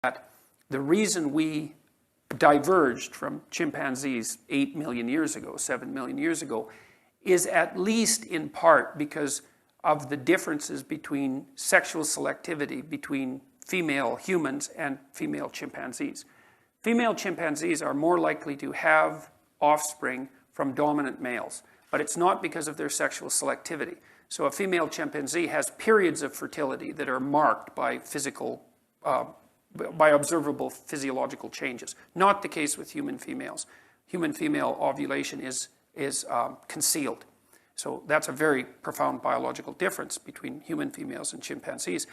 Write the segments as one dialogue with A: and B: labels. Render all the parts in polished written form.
A: that the reason we diverged from chimpanzees 8 million years ago, 7 million years ago, is at least in part because of the differences between sexual selectivity between female humans and female chimpanzees. Female chimpanzees are more likely to have offspring from dominant males, but it's not because of their sexual selectivity. So a female chimpanzee has periods of fertility that are marked by by observable physiological changes. Not the case with human females. Human female ovulation is concealed. So that's a very profound biological difference between human females and chimpanzees.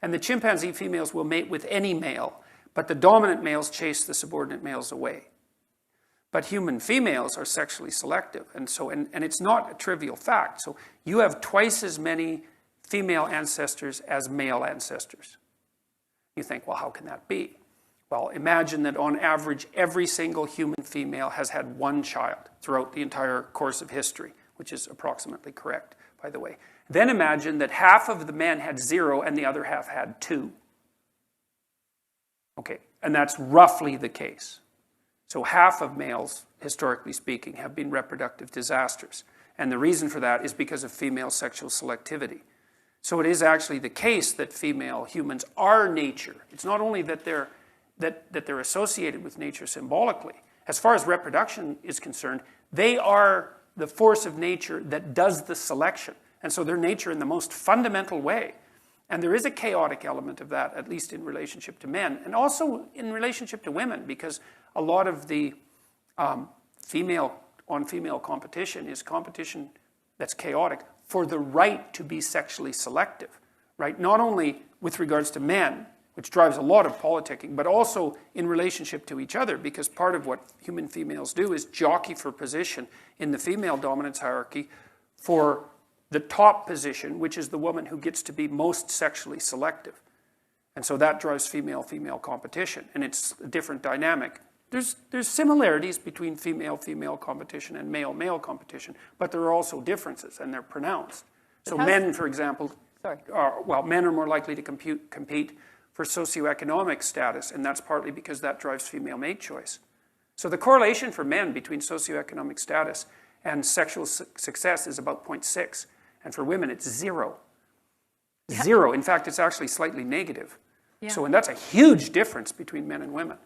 A: And the chimpanzee females will mate with any male, but the dominant males chase the subordinate males away. But human females are sexually selective, and it's not a trivial fact. So you have twice as many female ancestors as male ancestors. You think, well, how can that be? Well, imagine that on average, every single human female has had one child throughout the entire course of history, which is approximately correct, by the way. Then imagine that half of the men had 0 and the other half had 2. Okay, and that's roughly the case. So half of males, historically speaking, have been reproductive disasters. And the reason for that is because of female sexual selectivity. So it is actually the case that female humans are nature. It's not only that they're associated with nature symbolically. As far as reproduction is concerned, they are the force of nature that does the selection. And so they're nature in the most fundamental way. And there is a chaotic element of that, at least in relationship to men, and also in relationship to women, because a lot of the female-on-female competition is competition that's chaotic for the right to be sexually selective, right? Not only with regards to men, which drives a lot of politicking, but also in relationship to each other, because part of what human females do is jockey for position in the female dominance hierarchy for the top position, which is the woman who gets to be most sexually selective. And so that drives female-female competition, and it's a different dynamic. There's similarities between female-female competition and male-male competition, but there are also differences, and they're pronounced. So men, for example, men are more likely to compete for socioeconomic status, and that's partly because that drives female mate choice. So the correlation for men between socioeconomic status and sexual success is about 0.6, and for women it's 0. Yeah. 0. In fact, it's actually slightly negative. Yeah. So, and that's a huge difference between men and women.